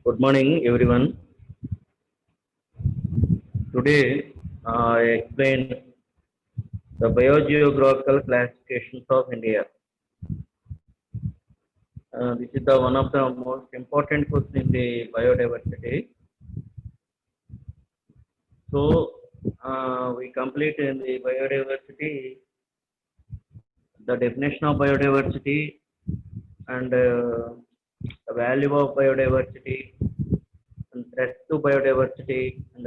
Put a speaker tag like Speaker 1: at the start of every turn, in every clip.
Speaker 1: Good morning, everyone. Today, I explain the biogeographical classifications of India. This is the one of the most important questions in the biodiversity. So, we complete in the biodiversity the definition of biodiversity and the value of biodiversity and threats to biodiversity and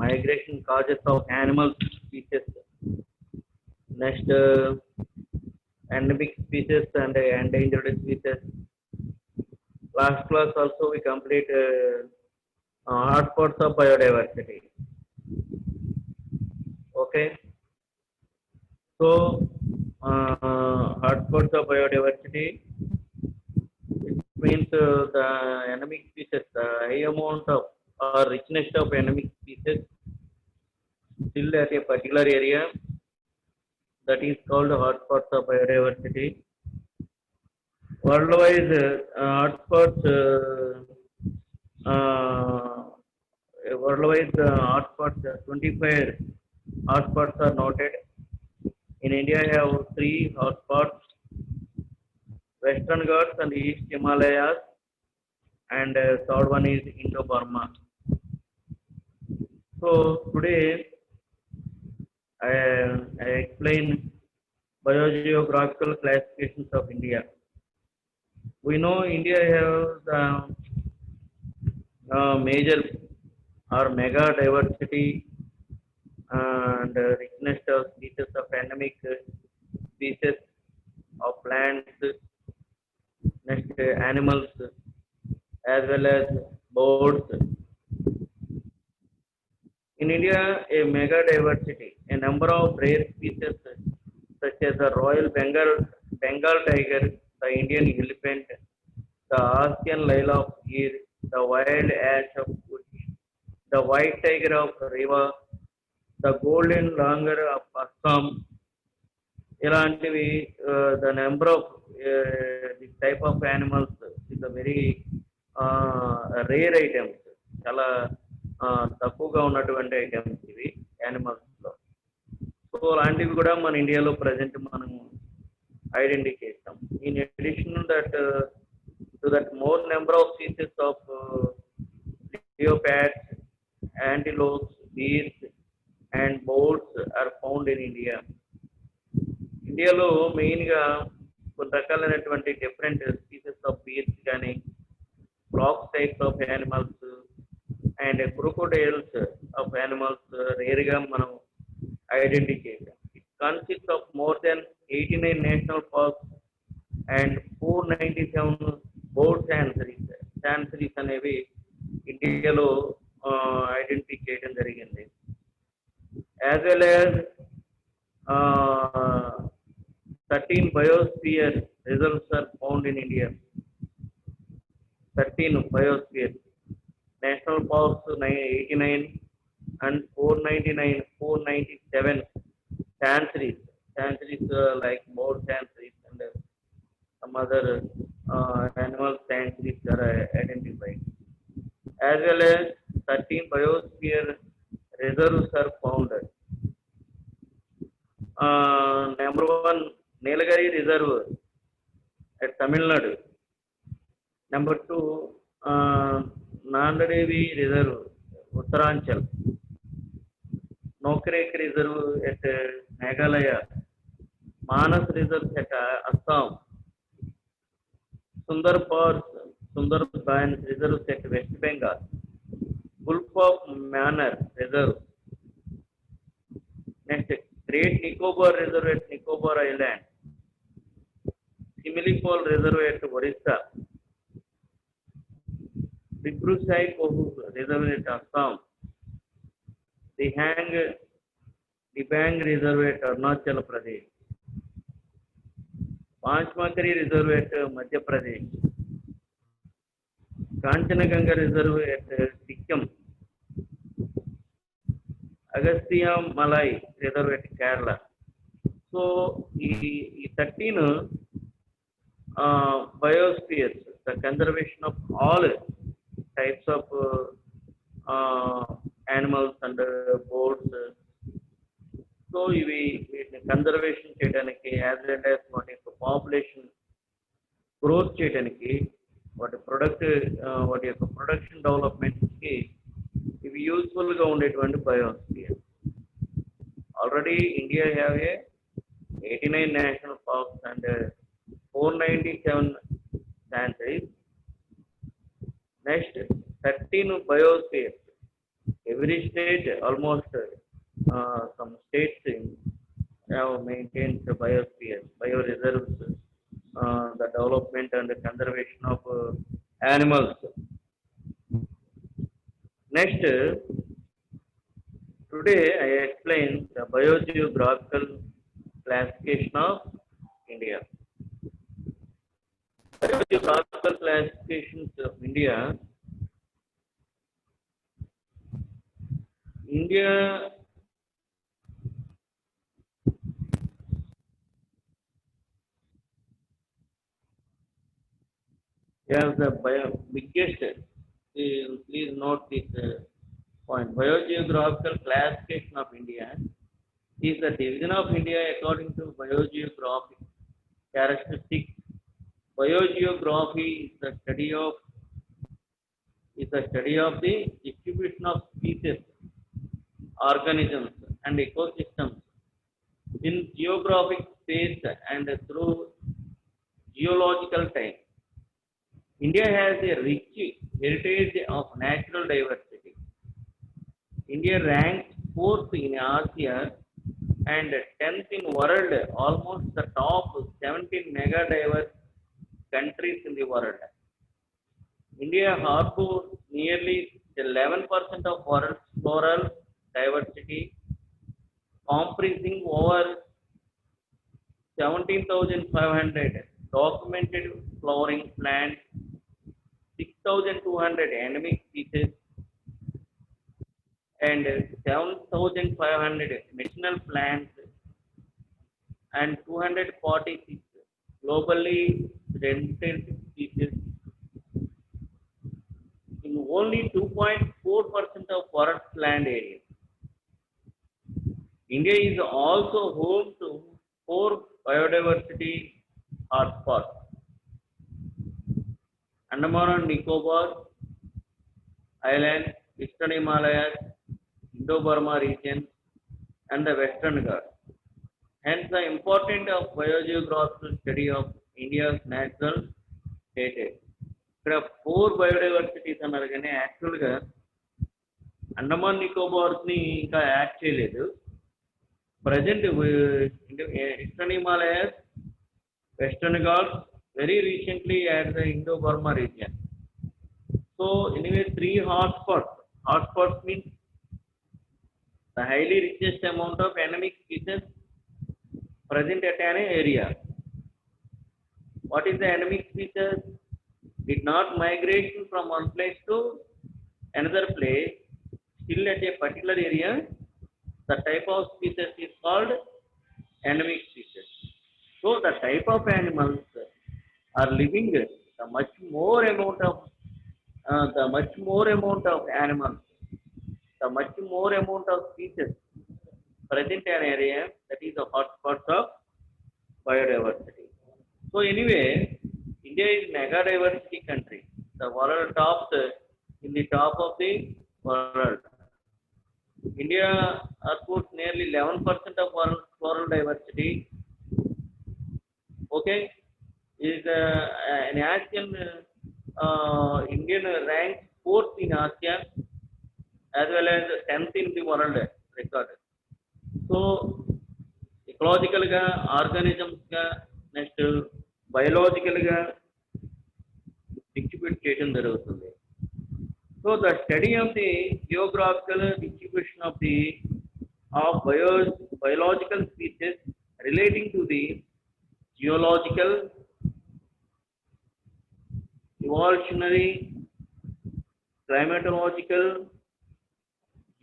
Speaker 1: migration causes of animal species. Next, endemic species and endangered species. Last class also we complete hotspots of biodiversity. Okay, so hotspots of biodiversity, it means the endemic species, the high amount of or richness of endemic species still at a particular area, that is called hotspots of biodiversity. Worldwide, hotspots, worldwide hotspots, 25 hotspots are noted. In India, I have three hotspots: Western Ghats and East Himalayas, and third one is Indo-Burma. So today, I explain biogeographical classifications of India. We know India has major or mega diversity and richness of species of endemic species of plants, next animals, as well as birds. In India, a mega diversity, a number of rare species such as the Bengal tiger, the Indian elephant, the Asian lilac deer, the wild ash of Kush, the white tiger of Riva, the golden langur of Assam. ఇలాంటివి the number of this type of animals is a very rare items, చాలా తక్కువగా ఉన్నటువంటి items ఇవి animals లో. So అలాంటివి కూడా మన ఇండియాలో ప్రజెంట్ మనం ఐడెంటిఫై చేస్తాం. In addition that to that more number of species of leopards, antelopes, deers and boars are found in India. ఇండియాలో మెయిన్గా కొన్ని రకాలైనటువంటి డిఫరెంట్ స్పీసెస్ ఆఫ్ బీర్స్ కానీ frocks types of animals and crocodiles of animals రేర్గా మనం identify చేసాం. It consist of more than 89 national parks and 497 board sanctuaries అనేవి ఇండియాలో ఐడెంటిఫై చేయడం జరిగింది. As well as 13 biosphere reserves are found in India. 13 biosphere national parks, 89 and 497 sanctuaries. Sanctuaries like more sanctuaries and some other animal sanctuaries are identified. As well as 13 biosphere reserves are found. Number one, Nilgiri Reserve at Tamil Nadu. Number two, Nandadevi Reserve, Uttaranchal. Nokrek Reserve at Meghalaya. Manas Reserve at Assam. Sundarbans Reserve at West Bengal. Gulf of Mannar Reserve. Next, Great Nicobar Reserve at Nicobar Island. Similipol Reserve at Orissa. Dibrusai Kohu Reserve at Assam. Dibang Reserve at Arunachal Pradesh. Panchmakari Reserve at Madhya Pradesh. Kanchanaganga Reserve at Sikkim. Agastya Malai Reserve at Kerala. So, ఈ 13 biospheres the conservation of all types of animals and birds. So వీటిని conservation చేయడానికి as well as వాటి యొక్క population growth చేయడానికి వాటి యొక్క production డెవలప్మెంట్కి ఇవి యూస్ఫుల్గా ఉండేటువంటి biosphere. Already India have a 89 national parks and 497 sanctuaries. Next, 13 biospheres. Every state, almost some states have maintained the biospheres, bioreserves, the development and the conservation of animals. Next, today I explain the biogeographical classification of India. Biogeographical classifications of India. India has the biggest. Please note this point. Biogeographical classification of India is the division of India according to biogeographic characteristics. Biogeography is the study of the distribution of species, organisms, and ecosystems in geographic space and through geological time. India has a rich heritage of natural diversity. India ranks 4th in Asia and 10th in world, almost the top 17 mega diverse countries in the world. India harbors nearly 11% of world's floral diversity, comprising over 17,500 documented flowering plants, 6,200 endemic species, and 7,500 medicinal plants, and 246 globally rented species in only 2.4% of world's land area. India is also home to 4 biodiversity hotspots: Andaman and Nicobar Islands, Eastern Himalayas, Indo-Burma region, and the Western Ghats. Hence, the importance of biogeographical study of India's natural heritage. ఇక్కడ 4 బయోడైవర్సిటీస్ అన్నారు కానీ యాక్చువల్గా అండమాన్ నికోబార్స్ని ఇంకా add చేయలేదు. Present eastern Himalayas, western Ghats, very recently at the Indo-Burma region. So anyway, 3 hotspots. Hotspots means the highly richest amount of endemic species present at an area. What is the endemic species? Did not migration from one place to another place, still at a particular area. The type of species is called endemic species. So the type of animals are living the much more amount of animals, the much more amount of species present in an area, that is the hotspots of biodiversity. So anyway, India is mega diversity country. The world tops in the top of the world. India reports nearly 11% of world floral diversity. Okay, is an Asian Indian ranks 4th in Asia as well as 10th in the world record. So ecological ga, organisms ga, next biological ga distribute చేయడం జరుగుతుంది. So the study of the geographical distribution of biological species relating to the geological, evolutionary, climatological,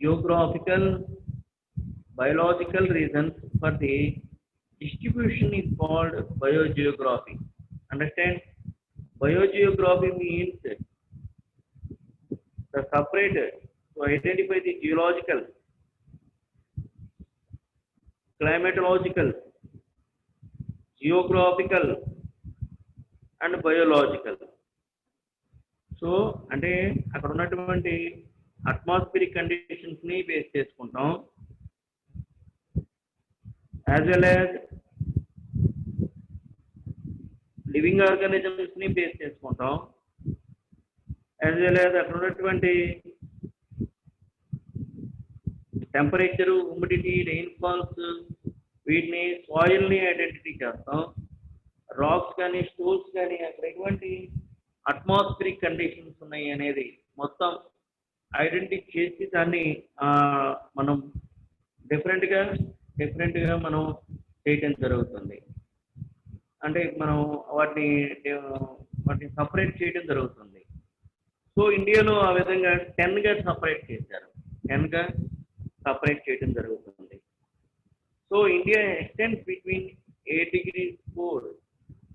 Speaker 1: geographical, biological reasons for the distribution is called biogeography. Understand? Biogeography means the separate to identify the geological, climatological, geographical, and biological. So అంటే అక్కడ ఉన్నటువంటి atmospheric conditions ని base చేసుకుంటాం, as well as living organisms ని base చేసుకుంటాం, as well as అక్కడ ఉన్నటువంటి temperature, humidity, rainfalls, వీటిని సాయిల్ని ఐడెంటిటీ చేస్తాం. రాక్స్ కానీ స్టోన్స్ కానీ అక్కడ ఎటువంటి అట్మాస్ఫిరిక్ కండిషన్స్ ఉన్నాయి అనేది మొత్తం ఐడెంటిఫై చేసి దాన్ని మనం డిఫరెంట్గా మనం చేయటం జరుగుతుంది. అంటే మనం వాటిని సపరేట్ చేయడం జరుగుతుంది. సో ఇండియాలో ఆ విధంగా 10గా సపరేట్ చేశారు, 10గా సపరేట్ చేయడం జరుగుతుంది. So India extends between 8 degrees 4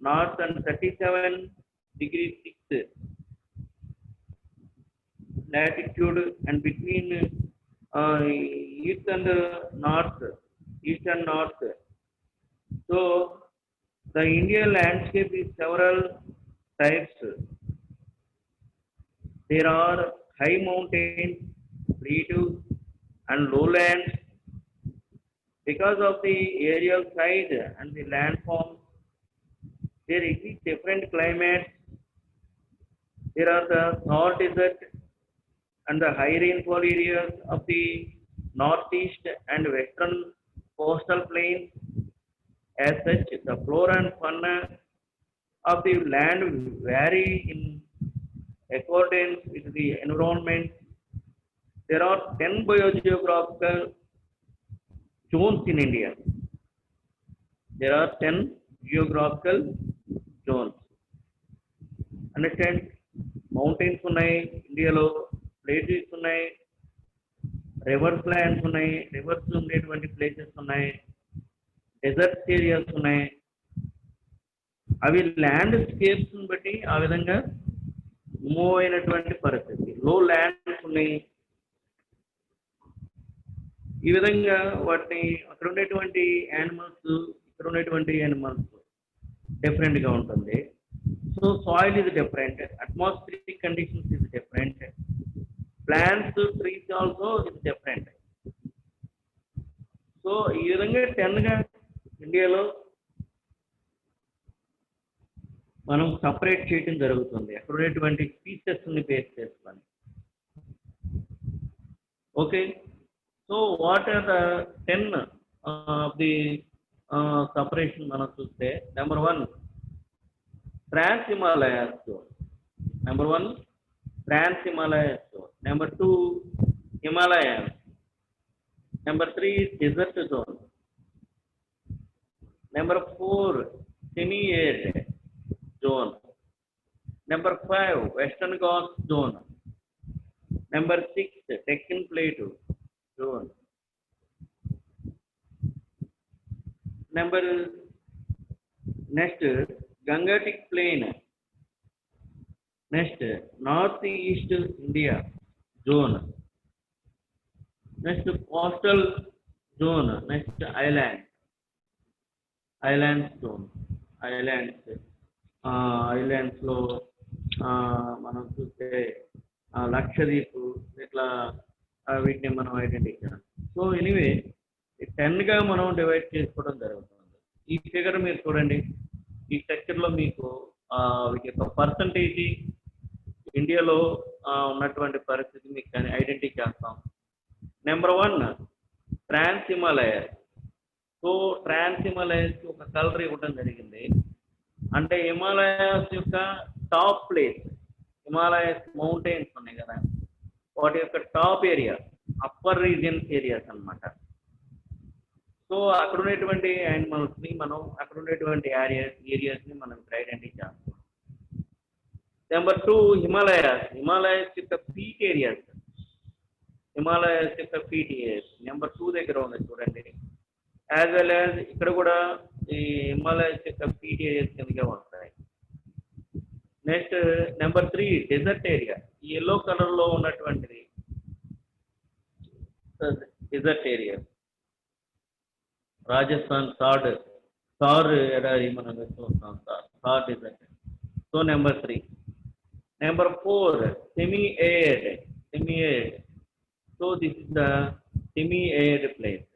Speaker 1: north and 37 degrees 6 latitude, and between east and north. So the Indian landscape is several types. There are high mountains, plateaus, and lowlands. Because of the aerial size and the landform, there exist different climates. There are the salt desert and the high rainfall areas of the northeast and western coastal plains. As such, the flora and fauna of the land vary in accordance with the environment. There are 10 biogeographical zones in India. There are 10 geographical zones. Understand? Mountains ఉన్నాయి ఇండియాలో, places ఉన్నాయి, reverse lands ఉన్నాయి, reverse ఉండేటువంటి places ఉన్నాయి, dessert areas ఉన్నాయి. అవి land స్కేప్స్ బట్టి ఆ విధంగా మూవ్ అయినటువంటి పరిస్థితి. లో ల్యాండ్స్ ఉన్నాయి. ఈ విధంగా వాటిని అక్కడ ఉండేటువంటి యానిమల్స్, ఇక్కడ ఉండేటువంటి యానిమల్స్ డిఫరెంట్గా ఉంటుంది. So soil is different, atmospheric conditions is different, plants, trees also is different. So ఈ విధంగా 10గా ఇండియాలో మనం సపరేట్ చేయడం జరుగుతుంది అక్కడ ఉండేటువంటి స్పీసెస్ని బేస్ చేసుకొని. Okay, so what are the 10 of the separation మనం చూస్తే, number 1 trans Himalayas zone, number 1 trans Himalayas zone, number 2 Himalayas, number 3 desert zone, number 4 semi arid zone, number 5 western Ghats zone, number 6 Deccan plateau zone, next Gangetic Plain, next Northeast India zone, next coastal zone, next islands zone, islands లో మనం చూస్తే లక్షద్వీప్, ఇట్లా వీటిని మనం identify చేయాలి. So anyway 10గా మనం divide చేసుకోవడం జరుగుతుంది. ఈ ఫిగర్ మీరు చూడండి, ఈ స్ట్రక్చర్లో మీకు వీటి యొక్క పర్సంటేజ్ ఇండియాలో ఉన్నటువంటి పరిస్థితి మీకు ఐడెంటిఫై చేస్తాం. నెంబర్ 1 ట్రాన్స్ హిమాలయస్. సో ట్రాన్స్ హిమాలయస్ ఒక కలర్ ఇవ్వడం జరిగింది. అంటే హిమాలయాస్ యొక్క టాప్ ప్లేస్, హిమాలయస్ మౌంటైన్స్ ఉన్నాయి కదా, వాటి యొక్క top area, upper regions areas అన్నమాట. సో అక్కడ ఉండేటువంటి యానిమల్స్ని మనం, అక్కడ ఉండేటువంటి ఏరియాస్ని మనం ఇక్కడ ఐడెంటిఫై చేస్తాం. నెంబర్ 2 హిమాలయాస్ యొక్క పీక్ ఏరియాస్, నెంబర్ 2 దగ్గర ఉంది చూడండి. యాజ్ వెల్ యాజ్ ఇక్కడ కూడా ఈ హిమాలయాస్ యొక్క పీక్ ఏరియాస్ కిందగా వస్తాయి. Next number 3 desert area. yellow colour లో ఉన్నటువంటిది డెజర్ట్ ఏరియా. రాజస్థాన్ థార్ ఎడారి మనం చూస్తాం, Thar desert. So number 3. Number 4 semi-arid. So this is the semi-arid place.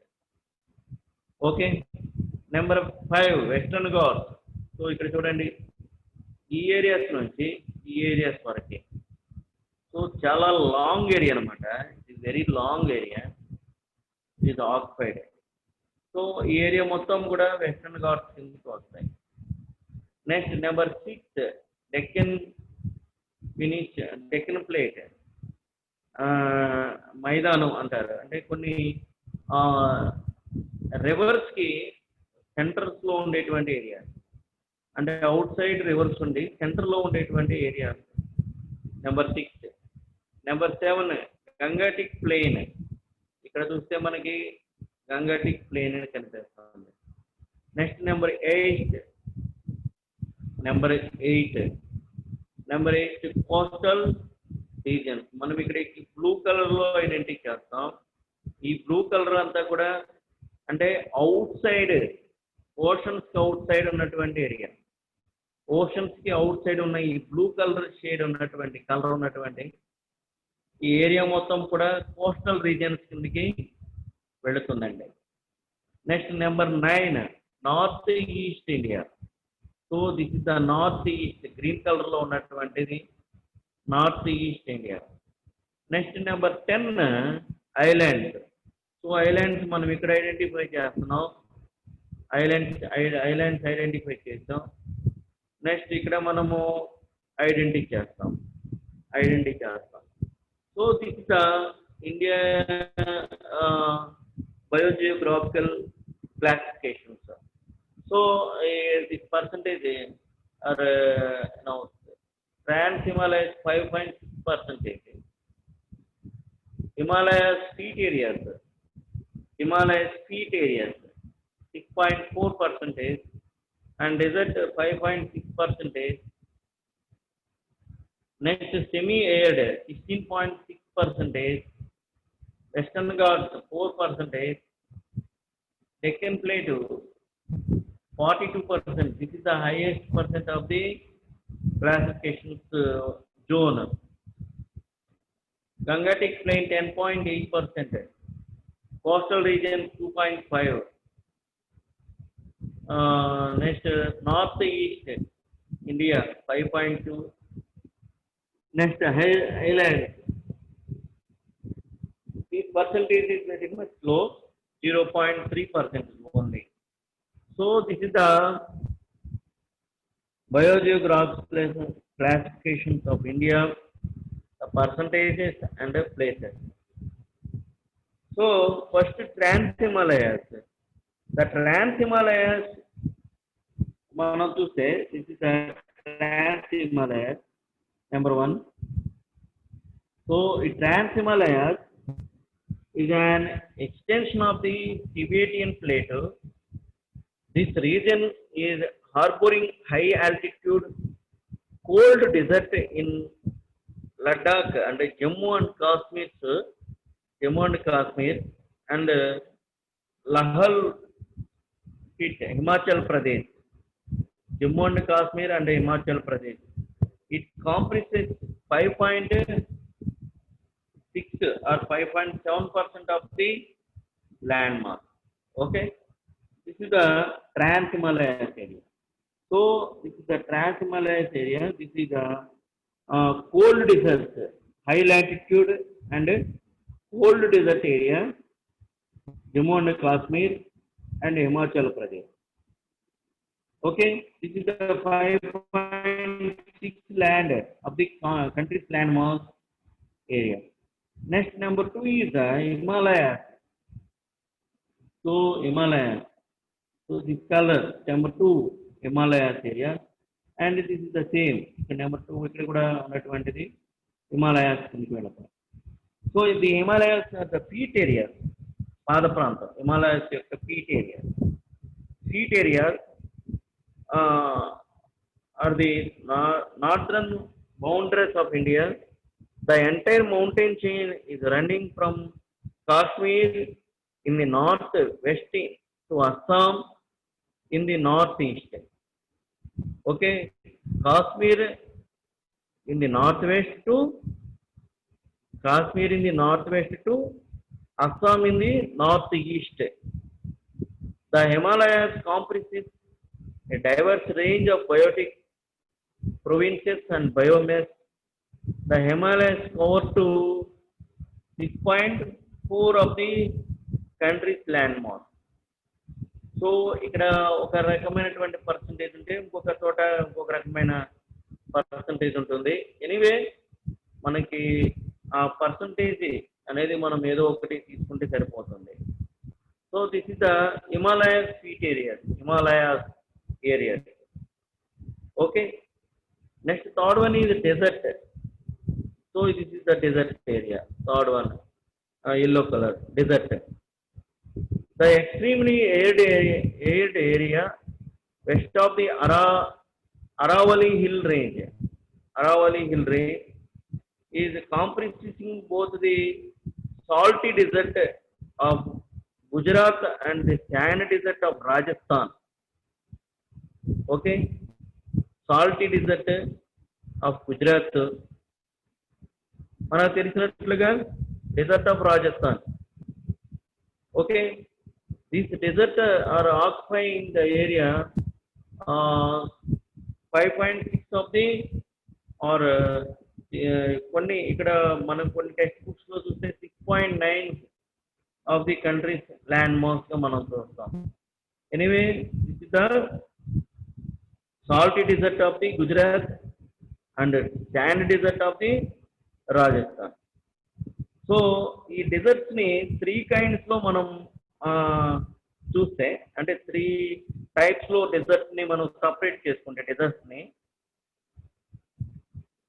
Speaker 1: Okay. Number 5 western Ghats. So ఇక్కడ చూడండి, ఈ ఏరియాస్ నుంచి ఈ ఏరియాస్ వరకు. సో చాలా లాంగ్ ఏరియా అనమాట. It is very long area, it is occupied. So ఈ ఏరియా మొత్తం కూడా వెస్టర్న్ ఘాట్స్ కిందకి వస్తాయి. Next number 6 Deccan plate. మైదానం అంటారు. అంటే కొన్ని రివర్స్కి సెంటర్స్లో ఉండేటువంటి ఏరియా, అంటే అవుట్ సైడ్ రివర్స్ ఉండి సెంటర్లో ఉండేటువంటి area. Number 6. Number 7 Gangetic plain. ఇక్కడ చూస్తే మనకి గంగాటిక్ ప్లెయిన్ అని కనిపిస్తుంది. Next number 8 coastal regions. మనం ఇక్కడ బ్లూ కలర్లో ఐడెంటిఫై చేస్తాం. ఈ బ్లూ కలర్ అంతా కూడా అంటే అవుట్ సైడ్, ఓషన్స్కి అవుట్ సైడ్ ఉన్నటువంటి ఏరియా. ఓషన్స్కి అవుట్ సైడ్ ఉన్న ఈ బ్లూ కలర్ షేడ్ ఉన్నటువంటి కలర్ ఉన్నటువంటి ఈ ఏరియా మొత్తం కూడా కోస్టల్ రీజియన్స్ కిందకి వెళుతుందండి. Next number 9 north east India. So this is the north east, green కలర్లో ఉన్నటువంటిది north east India. Next number 10 islands. So islands మనం ఇక్కడ ఐడెంటిఫై చేస్తున్నాం. ఐలాండ్స్ ఐడెంటిఫై చేస్తాం. నెక్స్ట్ ఇక్కడ మనము ఐడెంటిఫై చేస్తాం. So this the India biogeographical classifications. So this percentage are now trans Himalayas 5.6%, Himalayas feet areas 6.4%, and desert 5.6%. Next semi-arid 16.6%, Western Ghats 4%, Deccan Plateau 42%. This is the highest percent of the classifications zone. Gangetic Plain 10.8%, coastal region 2.5%. Next north east India 5.2%. Next highlands, this percentage is very much low, 0.3% only. So this is the biogeographical classifications of India, the percentages and the places. So first Trans Himalayas. The Trans Himalayas, one of to say, this is the Trans Himalayas, number 1. So Trans Himalayas is an extension of the Tibetan Plateau. This region is harboring high altitude cold desert in Ladakh and Jammu and Kashmir and Lahal Pit, Himachal Pradesh. Jammu and Kashmir and Himachal Pradesh. It comprises 5.6 or 5.7% of the landmass. Okay, this is the Trans Himalayas area. So this is the Trans Himalayas area. This is the cold desert, high latitude and cold desert area, Jammu and Kashmir and Himachal Pradesh. Okay, this is the 5.6 land of the country's landmass area. Next, number 2 is the Himalayas. So Himalayas. So this color, number 2, Himalayas area, and this is the same. So number 2 ఇక్కడ కూడా ఉన్నటువంటిది Himalayas కిందకి వెళ్తాం. So the Himalayas are the peat areas, పాద ప్రాంతం, Himalayas యొక్క peat areas. are the northern boundaries of India. The entire mountain chain is running from Kashmir in the northwest to Assam in the northeast. Okay, Kashmir in the northwest to Kashmir in the northwest to Assam in the northeast. The Himalayas comprises a diverse range of biotic provinces and biomass. The Himalayas cover to 6.4 of the country's landmass. So ఇక్కడ ఒక రకమైనటువంటి percentage ఉంటే ఇంకొక చోట ఇంకొక రకమైన percentage ఉంటుంది. Anyway మనకి ఆ పర్సంటేజ్ అనేది మనం ఏదో ఒకటి తీసుకుంటే సరిపోతుంది. So this is the Himalayas feet areas, Himalayas areas. Okay, next third one is desert. So this is the desert area, third one yellow color, desert. The extremely arid area west of the Aravalli Hill Range. Aravalli Hill Range is comprising both the salty desert of Gujarat and the sand desert of Rajasthan. Okay, salty desert of Gujarat, మనకు తెలిసినట్లుగా desert of Rajasthan. Okay, these desert are occupying the area 5.6 of the or కొన్ని ఇక్కడ మనం కొన్ని text books లో చూస్తే 6.9 of the country's land mass గా మనం చూస్తాం. Anyway this is the salty desert of the Gujarat and sand desert of the Rajasthan. So ఈ డెజర్ట్స్ ని 3 kinds లో మనం చూస్తే, అంటే 3 types లో డెజర్ట్ ని మనం సపరేట్ చేసుకుంటే డెజర్ట్స్ ని,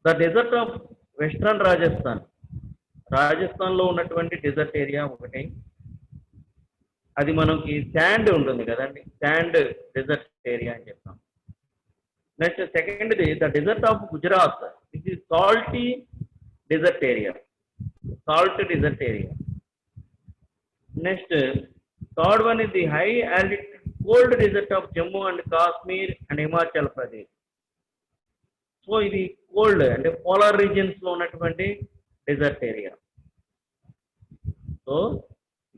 Speaker 1: the desert of western Rajasthan, Rajasthan లో ఉన్నటువంటి డెజర్ట్ ఏరియా ఒకటి, అది మనకి శాండ్ ఉంటుంది కదండి, శాండ్ డెజర్ట్ ఏరియా అని చెప్తాం. నెక్స్ట్ సెకండ్ది the desert of Gujarat, this is salty desert area, salt desert area. Next, third one is the high altitude cold desert of Jammu and Kashmir and Himachal Pradesh. So ఇది cold అంటే polar regions లో ఉన్నటువంటి dessert area. So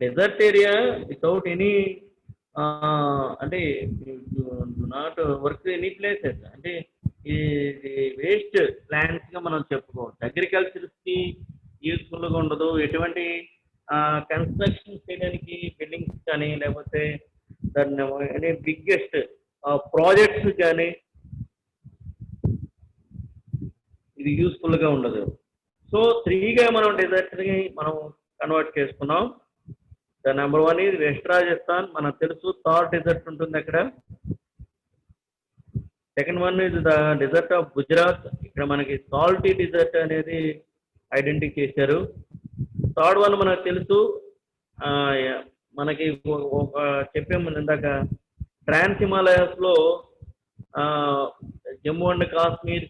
Speaker 1: dessert area without any అంటే not work any places, అంటే ఇది waste lands గా మనం చెప్పుకోవచ్చు. అగ్రికల్చర్స్ కి యూస్ఫుల్ గా ఉండదు, ఎటువంటి కన్స్ట్రక్షన్ చేయడానికి బిల్డింగ్స్ కానీ లేకపోతే దాన్ని బిగ్గెస్ట్ ప్రాజెక్ట్స్ కానీ ఇది యూస్ఫుల్ గా ఉండదు. సో 3గా మనం డెజర్ట్ ని మనం కన్వర్ట్ చేసుకున్నాం. ద నెంబర్ 1 ఇది వెస్ట్ రాజస్థాన్, మనకు తెలుసు థార్ డెజర్ట్ ఉంటుంది అక్కడ. సెకండ్ వన్ ఇది ద డెజర్ట్ ఆఫ్ గుజరాత్, ఇక్కడ మనకి సాల్టీ డెజర్ట్ అనేది ఐడెంటిఫై చేశారు. థర్డ్ వన్ మనకు తెలుసు, మనకి ఒక చెప్పాము ఇందాక, ట్రాన్స్ హిమాలయాస్ లో జమ్మూ అండ్ కాశ్మీర్,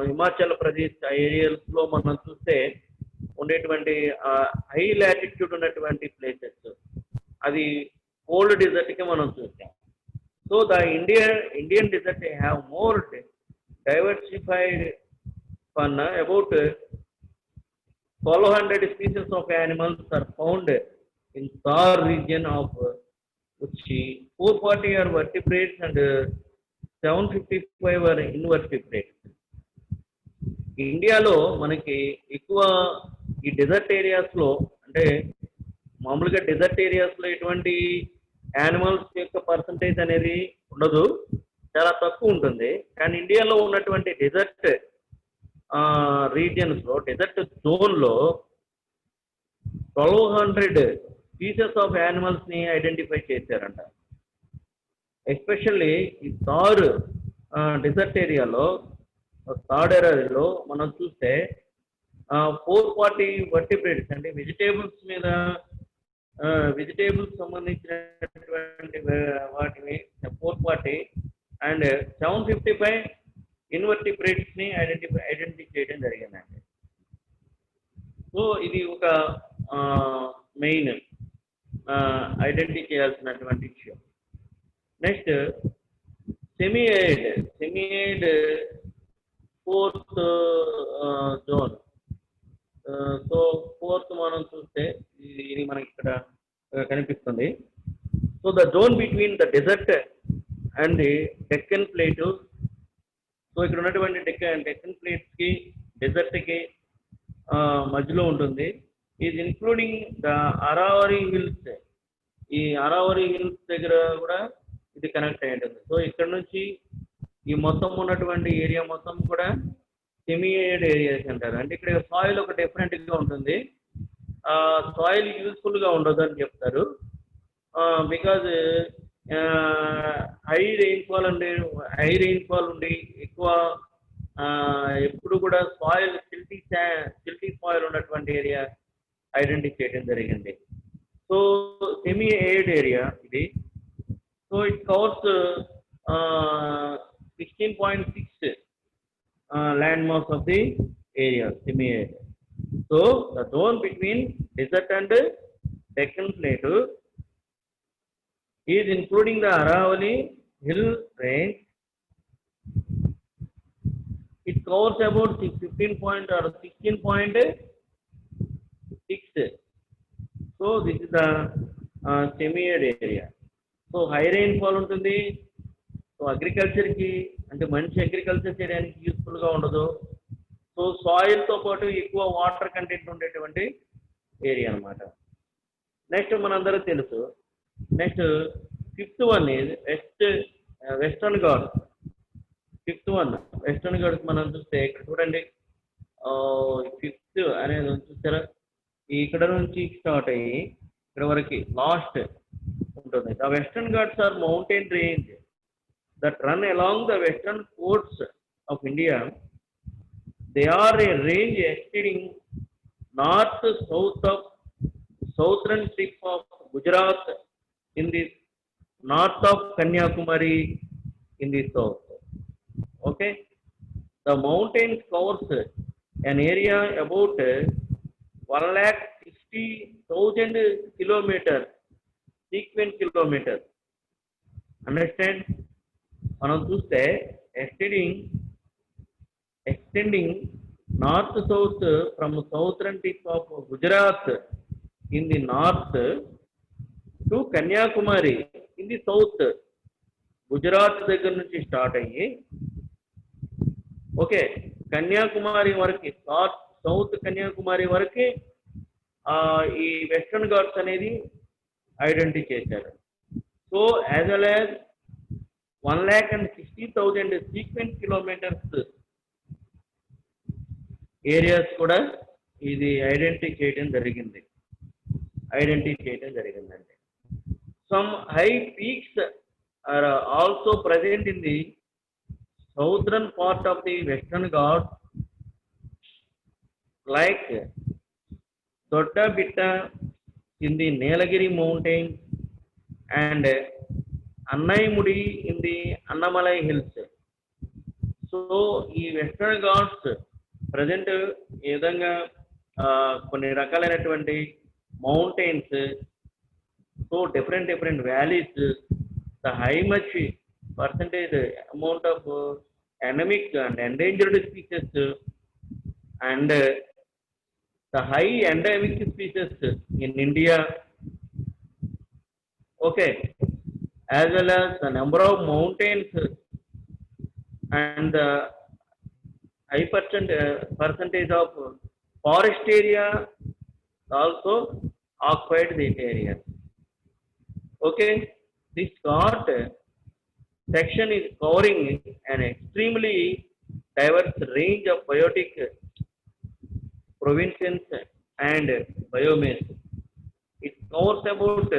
Speaker 1: హిమాచల్ ప్రదేశ్ ఆ ఏరియాస్ లో మనం చూస్తే ఉండేటువంటి హై లాటిట్యూడ్ ఉన్నటువంటి ప్లేసెస్, అది కోల్డ్ డెజర్ట్ కి మనం చూస్తాం. So the Indian desert have more diversified fun. About 1200 species of animals are found in Thar region of which 440 are vertebrates and 755 are invertebrates. ఇండియాలో మనకి ఎక్కువ ఈ డెజర్ట్ ఏరియాస్ లో, అంటే మామూలుగా డెజర్ట్ ఏరియాస్ లో ఎటువంటి యానిమల్స్ యొక్క పర్సంటేజ్ అనేది ఉండదు, చాలా తక్కువ ఉంటుంది. కానీ ఇండియాలో ఉన్నటువంటి డెజర్ట్ రీజియన్స్ లో, డెజర్ట్ జోన్ లో 1200 స్పీసెస్ ఆఫ్ యానిమల్స్ ని ఐడెంటిఫై చేశారంట. ఎస్పెషల్లీ ఈ థార్ డెజర్ట్ ఏరియాలో, థార్ ఏరియాలో మనం చూస్తే 440 వర్టిబ్రేట్స్, అంటే వెజిటేబుల్స్ మీద, వెజిటేబుల్స్ సంబంధించినటువంటి వాటిని 440 అండ్ 755 ఇన్వర్టిబ్రేట్స్ని ఐడెంటిఫై చేయడం జరిగిందండి. సో ఇది ఒక మెయిన్ ఐడెంటిఫై చేయాల్సినటువంటి విషయం. Next semi arid fourth zone. So fourth మనం చూస్తే ఇది మనకి ఇక్కడ కనిపిస్తుంది. So the zone between the desert and the Deccan plate. So ఇక్కడ ఉన్నటువంటి డెక్కన్ ప్లేట్స్కి డెజర్ట్కి మధ్యలో ఉంటుంది. Is including the Aravalli hills. ఈ అరావరి హిల్స్ దగ్గర కూడా ఇది కనెక్ట్ అయి ఉంటుంది. సో ఇక్కడ నుంచి ఈ మొత్తం ఉన్నటువంటి ఏరియా మొత్తం కూడా సెమీ ఎయిడ్ ఏరియాస్ అంటారు. అంటే ఇక్కడ సాయిల్ ఒక డిఫరెంట్గా ఉంటుంది. సాయిల్ యూస్ఫుల్గా ఉండదు అని చెప్తారు. బికాజ్ హై రెయిన్ఫాల్ ఉండి ఎక్కువ ఎప్పుడు కూడా సాయిల్ సిల్టీ సాయిల్ ఉన్నటువంటి ఏరియా ఐడెంటిఫై చేయడం జరిగింది. సో సెమీ ఎయిడ్ ఏరియా ఇది. So it covers 16.6 land mass of the area, semi-arid. So the zone between desert and Deccan Plateau is including the Aravalli Hill range. It covers about 16.6. So this is the semi-arid area. So high rainfall ఉంటుంది. So అగ్రికల్చర్కి అంటే మంచి agriculture చేయడానికి యూస్ఫుల్గా ఉండదు. So సాయిల్తో పాటు ఎక్కువ water content ఉండేటువంటి area అనమాట. నెక్స్ట్ మనందరూ తెలుసు. Next fifth one western Ghats. Western Ghats మనం చూస్తే ఇక్కడ చూడండి, ఫిఫ్త్ అనేది చూసారా, ఇక్కడ నుంచి స్టార్ట్ అయ్యి ఇక్కడ వరకు లాస్ట్ ఉంటుంది. The Western Ghats are mountain range that run along the western coasts of India. They are a range extending north-south of southern tip of Gujarat in the north of Kanyakumari in the south. Okay, the mountains covers an area about 160,000 kilometers, sequence kilometers. Understand? మనం చూస్తే extending north south from southern tip of Gujarat in the north to Kanyakumari in the south. Gujarat దగ్గర నుంచి start అయ్యి okay Kanyakumari వరకు, south Kanyakumari వరకు ఈ western Ghats అనేది identify చేశారు. So as well as 160,000 sequence kilometres areas కూడా ఇది ఐడెంటిఫై చేయడం జరిగిందండి. Some high peaks are also present in the southern part of the western Ghats like Doddabetta in the Nilgiri mountains and Anamudi in the Annamalai hills. So ఈ western Ghats present ఈ విధంగా కొన్ని రకాలైనటువంటి mountains, so different valleys, the high much percentage amount of endemic and endangered species and the high endemic species in India. Okay, as well as the number of mountains and the high percentage of forest area also occupied this area. Okay, this Ghat section is covering an extremely diverse range of biotic provinces and biomes. It covers about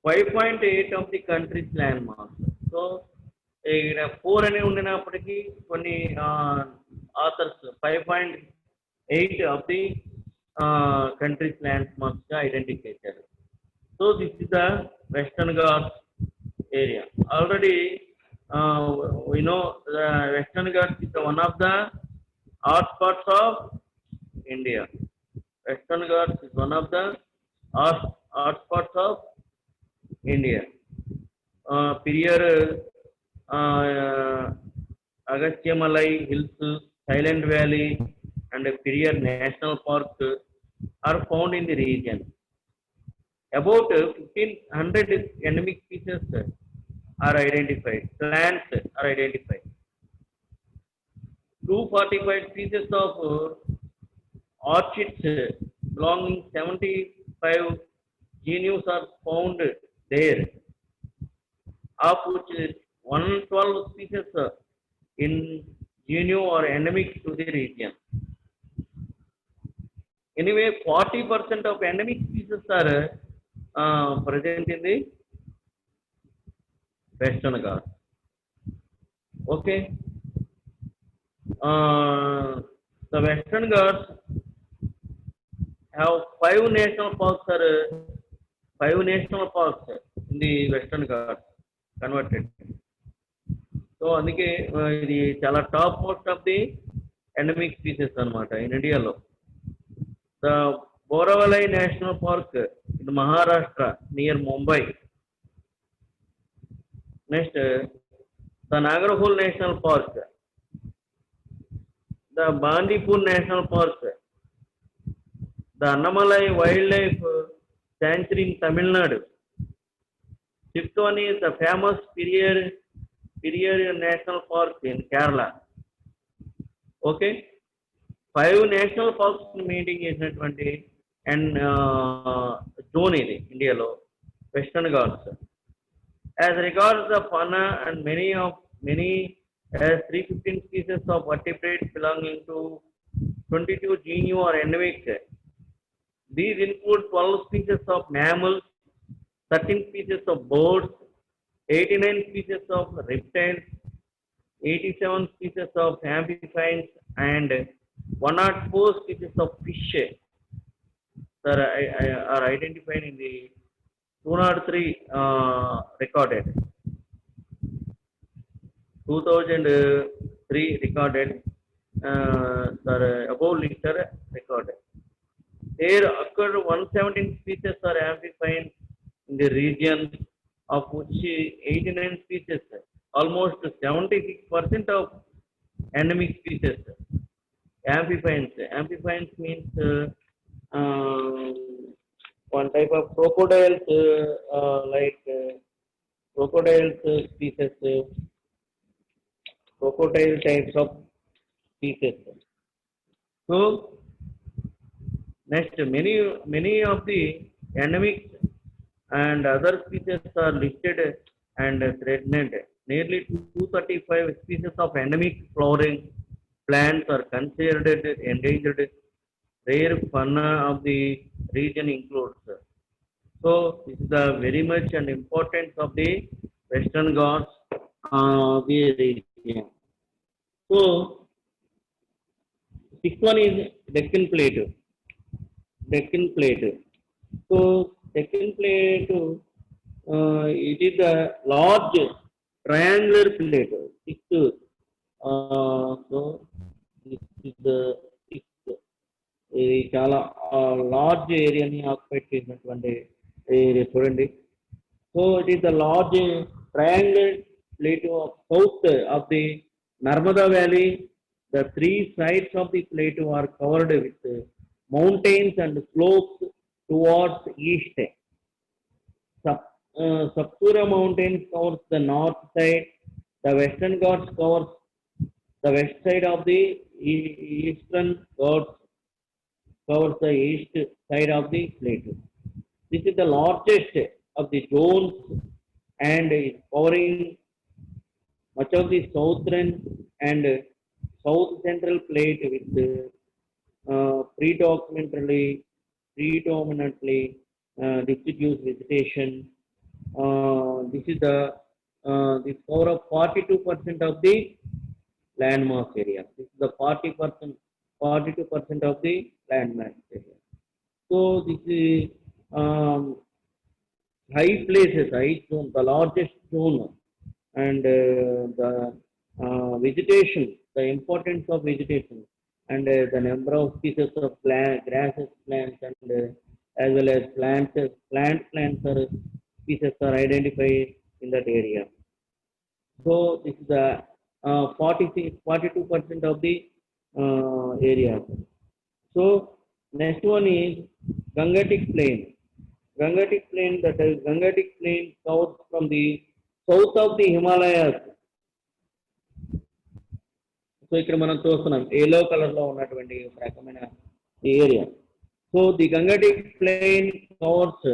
Speaker 1: 5.8 of the country's land mass. So 4 అనే ఉండినప్పటికీ కొన్ని authors 5.8 of the country's land mass గా identify చేశారు. So So this is the Western Ghats area. Already we know the Western Ghats is one of the hotspots of India. Western Ghats is one of the hotspots of India. Periyar, Agastyamalai Hills, Silent Valley, and Periyar National Park are found in the region. About 1500 endemic species are identified. Plants are identified. 245 species of orchids belonging 75 genus are found there, of which 112 species in genus are endemic to the region. Anyway, 40% of endemic species are present in the Western Ghats. Okay. The Western Ghats have five national parks in the Western Ghats converted. So అందుకే ఇది చాలా top most of the endemic species అన్నమాట in ఇండియాలో. The Borivali national park in Maharashtra near Mumbai. Next the Nagarhole national park, the Bandipur National Park, the Annamalai Wildlife Sanctuary in Tamil Nadu. Fifth one is the famous Periyar National Park in Kerala. Okay, five national parks meeting is చేసినటువంటి and zone ఇది ఇండియాలో Western Ghats. As regards the fauna and many as 315 species of vertebrates belonging to 22 genus are endemic. These include 12 species of mammals, 13 species of birds, 89 species of reptiles, 87 species of amphibians, and 104 species of fish that are identified in the 203 recorded. 2003 recorded, above list are recorded. There occurred 117 species are amphibians in the region, of which 89 species, almost 76% of endemic species. Amphibians. Amphibians means one type of crocodiles, like crocodiles species. Crocodile types of species. So next, many of the endemic and other species are listed and threatened. Nearly 235 species of endemic flowering plants are considered endangered. Rare fauna of the region includes. So this is the very much and importance of the Western Ghats, the region. So sixth one is Deccan Plateau. Deccan Plateau. So Deccan Plateau, it is a large triangular plateau. So this is the sixth. ఇది చాలా large ఏరియాని ఆక్యుపైట్ చేసినటువంటి area చూడండి. So it is the large triangle plateau of south of the Narmada Valley. The three sides of the plateau are covered with mountains and slopes towards east. Sapura Mountains covers the north side. The Western Ghats covers the west side of the Eastern Ghats covers the east side of the plateau. This is the largest of the zones and is covering much of the southern and south central plate with predominantly deciduous vegetation. This is the this cover of 42% of the landmass area. This is the 42% of the landmass area. So this is high places, high zone, the largest zone, and the vegetation, the importance of vegetation, and the number of species of grasses, plants, and as well as plants or species are identified in that area. So this is the 42% of the area. So next one is Gangetic Plain. Gangetic Plain, that is Gangetic Plain covers from the south of the Himalayas. So ఇక్కడ మనం చూస్తున్నాం yellow colour లో ఉన్నటువంటి ఒక రకమైన ఏరియా. So the Gangetic plain covers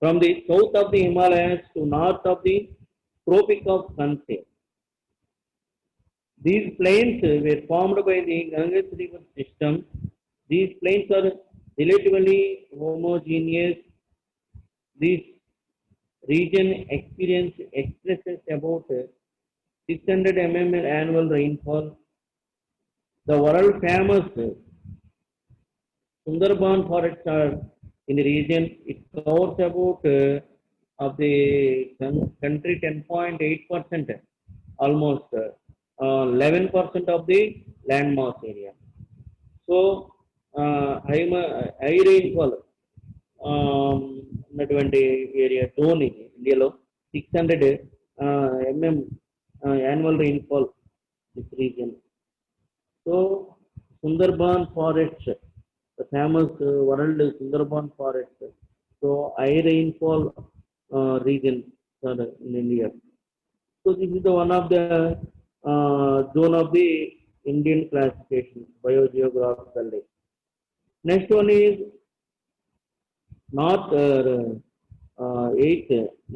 Speaker 1: from the south of the Himalayas to north of the Tropic of Cancer. These plains were formed by the Ganges river system. These plains are relatively homogeneous. This region expresses about 600 mm annual rainfall. The world famous Sundarban forests are in the region. It covers about of the country 10.8%, almost 11% of the landmass area. So high rainfall ఉన్నటువంటి area zone ఇది ఇండియాలో 600 mm annual rainfall this region. So Sundarban forests, the famous world Sundarban forest. So high rainfall region in India. So this is the one of the zone of the Indian classification biogeographically. Next one is North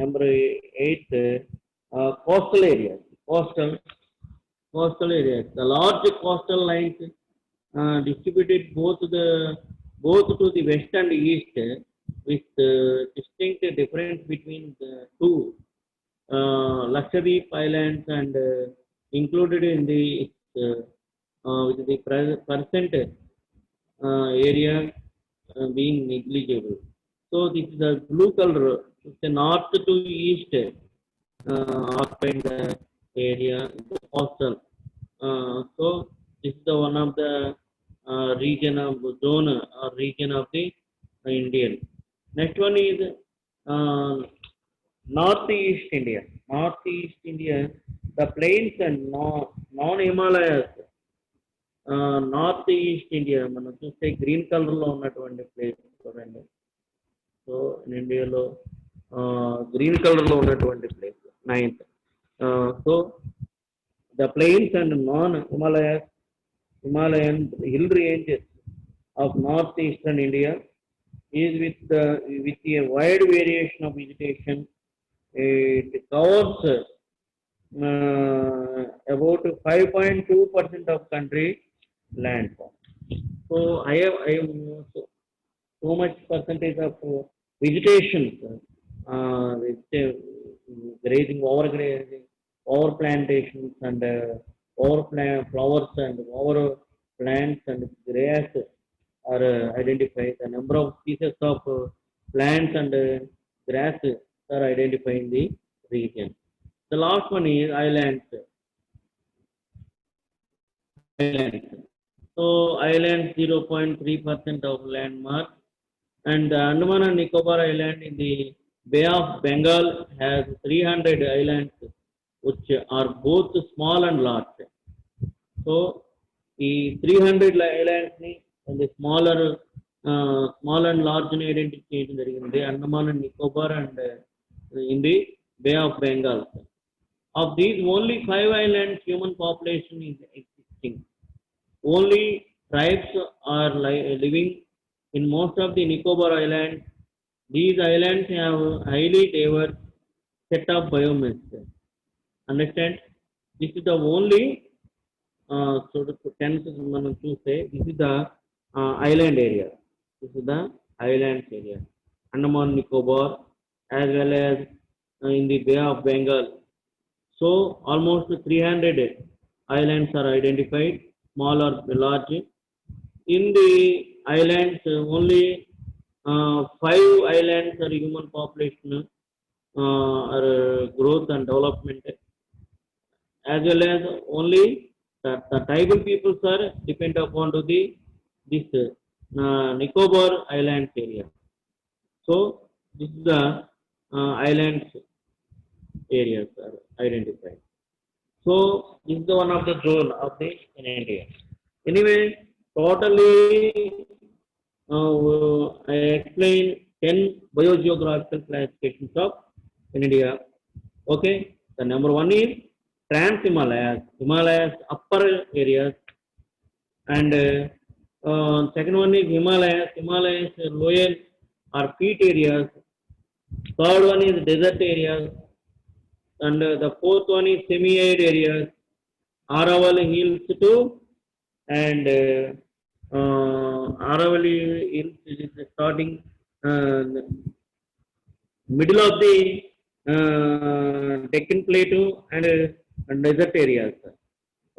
Speaker 1: number 8 coastal areas. Coastal areas. The large coastal lines distributed both to the west and east, with distinct difference between the two. Lakshadweep Islands and included in the with the percent area being negligible. So this is a blue color. It's the north to east occupied the area, the coastal. So this is the one of the region of zone or region of the Indian. Next one is Northeast India. Northeast India, the plains and non-Himalayas. Northeast India, మనం చూస్తే green colour లో ఉన్నటువంటి place చూడండి. So ఇండియాలో green colour లో ఉన్నటువంటి place 9th. So the plains and Himalayan hill ranges of northeastern India is with a wide variation of vegetation. It covers about 5.2% of country landform. So I have so much percentage of vegetation, grazing, over plantations and flowers and over plants and grass are identified. The number of species of plants and grass are identified in the region. The last one is islands. So islands 0.3% of landmass, and the Andaman and Nicobar Island in the Bay of Bengal has 300 islands, which are both small and large. So the 300 islands and the small and large identity in the Andaman and Nicobar and in the Bay of Bengal. Of these, only 5 islands human population is existing. Only tribes are living in most of the Nicobar Islands. These islands have highly diverse set of biomes. Understand? This is the only so the tenses మనం చూస్తే this is the island area. This is the islands area. Andaman Nicobar as well as in the Bay of Bengal. So almost 300 islands are identified, small or large. In the islands, only five islands are human population are growth and development, as well as only the tribal peoples are depend upon to the this Nicobar Islands area. So this is the islands areas are identified. So this is the one of the zone of the in India. Anyway, totally I explain 10 biogeographical classifications of in India. Okay, the number one is Trans Himalayas, Himalayas upper areas, and second one is Himalayas, Himalayas lower or peat areas. Third one is desert areas, and the fourth one is semi-arid areas, Aravalli Hills too, and Aravalli Hills is starting uh, middle of the Deccan Plateau and desert areas.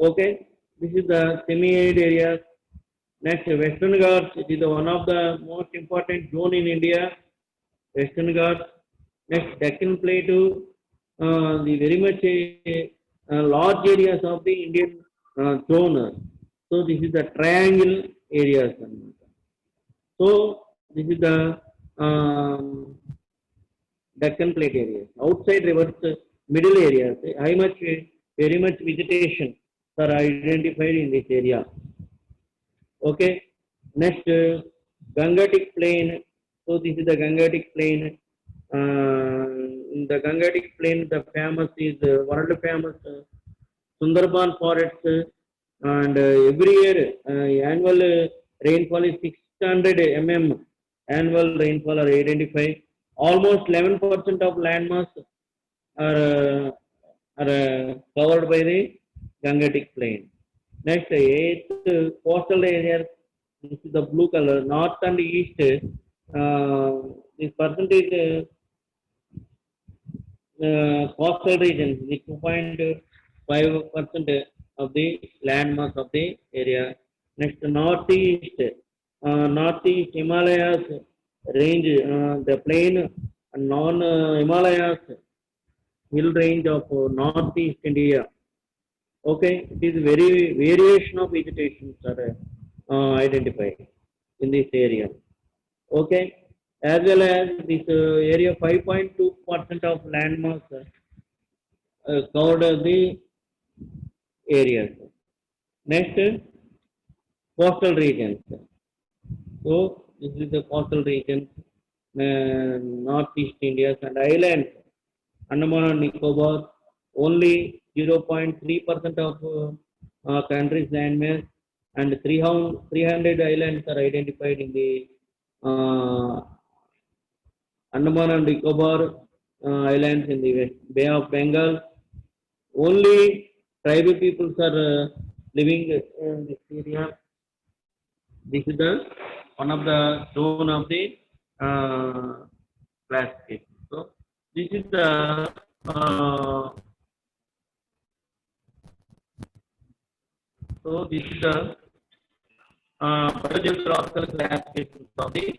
Speaker 1: Okay, this is the semi-arid areas. Next, Western Ghats. It is one of the most important zone in India. Western Ghats. Next, Deccan Plateau. The very much large areas of the Indian zone. So this is the triangle areas. So this is the Deccan Plate areas. Outside rivers, middle areas, very much vegetation are identified in this area. Okay. Next, Gangetic Plain. So this is the Gangetic Plain. In the Gangetic Plain, the famous is world famous Sundarban forests, and every year annual rainfall is 600 mm. Annual rainfall are identified. Almost 11% of landmass are covered by the Gangetic Plain. Next, eighth coastal areas. This is the blue color. North and east. This percentage coastal regions is 2.5% of the landmass of the area. Next, northeast. Northeast Himalayas range, the plain non-Himalayas hill range of northeast India. Okay, it is very variation of vegetation are identified in this area. Okay, as well as this area 5.2% of landmass covered the areas. Next, coastal regions. So this is the coastal regions, northeast India and islands. Andaman and Nicobar, only 0.3% of country's landmass, and 300 islands are identified in the Andaman and Nicobar islands in the Bay of Bengal. Only tribal peoples are living in this area. This is the one of the zone of the classification. So this is the biogeographical classification of the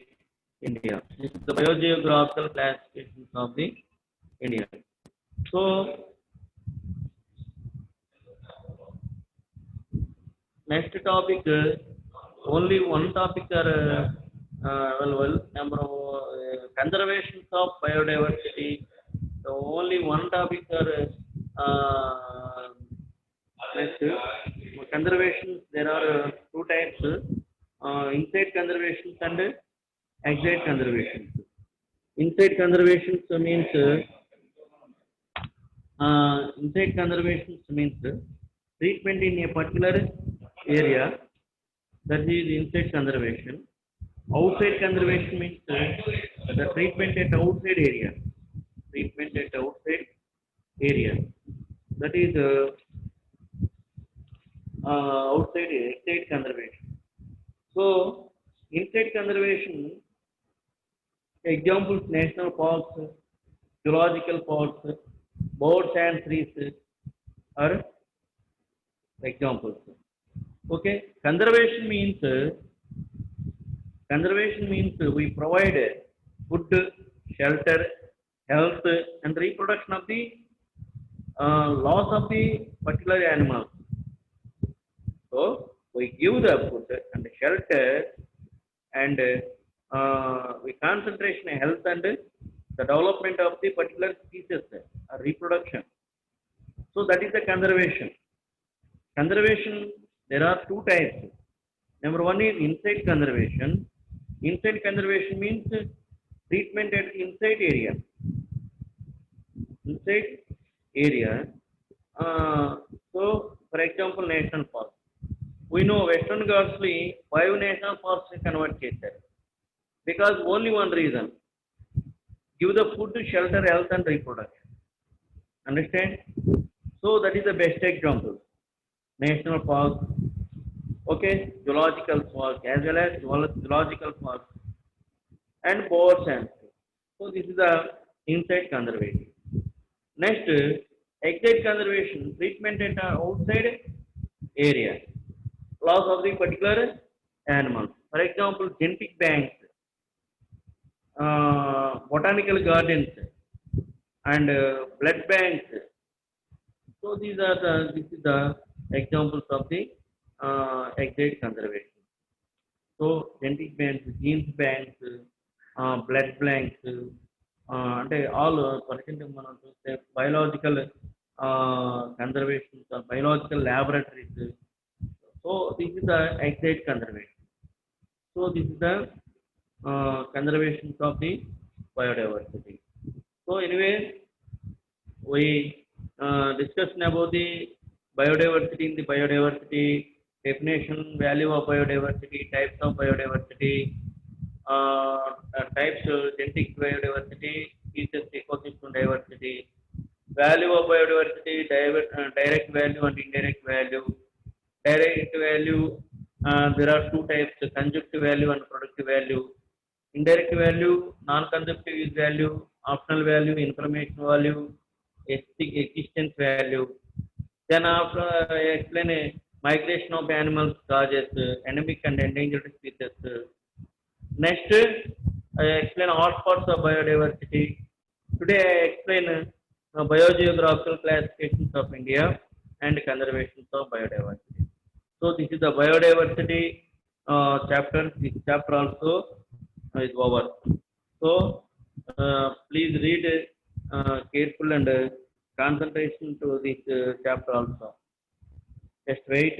Speaker 1: India. This is the biogeographical classification of the India. So next topic, only one topic are number conservation of biodiversity. So only one topic are next conservation. There are two types: inside conservation and outside conservation. Inside conservation means treatment in a particular area, that is inside conservation. Outside conservation means the treatment at outside area. Treatment at outside area. That is outside conservation. So inside conservation examples: national parks, zoological parks, bird sanctuaries are examples. Okay, conservation means Conservation means we provide food, shelter, health, and reproduction of the loss of the particular animals. So we give the food and shelter, and we concentration health and the development of the particular species, reproduction. So that is the conservation. Conservation, there are two types. Number one is inside conservation. Inside conservation means treatment at the inside area. Inside area. So, for example, national park. We know Western Ghats li 5 national parks convert చేశారు. Because only one reason: give the food, shelter, health, and reproduction. Understand? So that is the best example. National park, okay, zoological park as well as zoological park and bird sanctuary. So this is the inside conservation. Next, exit conservation, treatment at the outside area, loss of the particular animals. For example, genetic banks, botanical gardens, and blood banks. So these are this is the examples of the exit conservation. So genetic banks, genes banks, blood banks, అంటే all present మనం చూస్తే biological conservation, biological laboratories. So this is the excite conservation. So this is the conservation of the biodiversity. So anyway, we discussion about the biodiversity in the biodiversity definition, value of biodiversity, types of biodiversity, types of genetic biodiversity, species ecosystem diversity, value of biodiversity, direct value and indirect value. Direct value, there are two types: conjunctive value and productive value. Indirect value, non-conjunctive use value, optional value, information value, existence value. Then after I explain a migration of animals causes, endemic and endangered species. Next, I explain hotspots of biodiversity. Today I explain biogeographical classifications of India and conservations of biodiversity. So this is the biodiversity chapter. This chapter also is over. So please read careful and concentration to this chapter also. Just wait.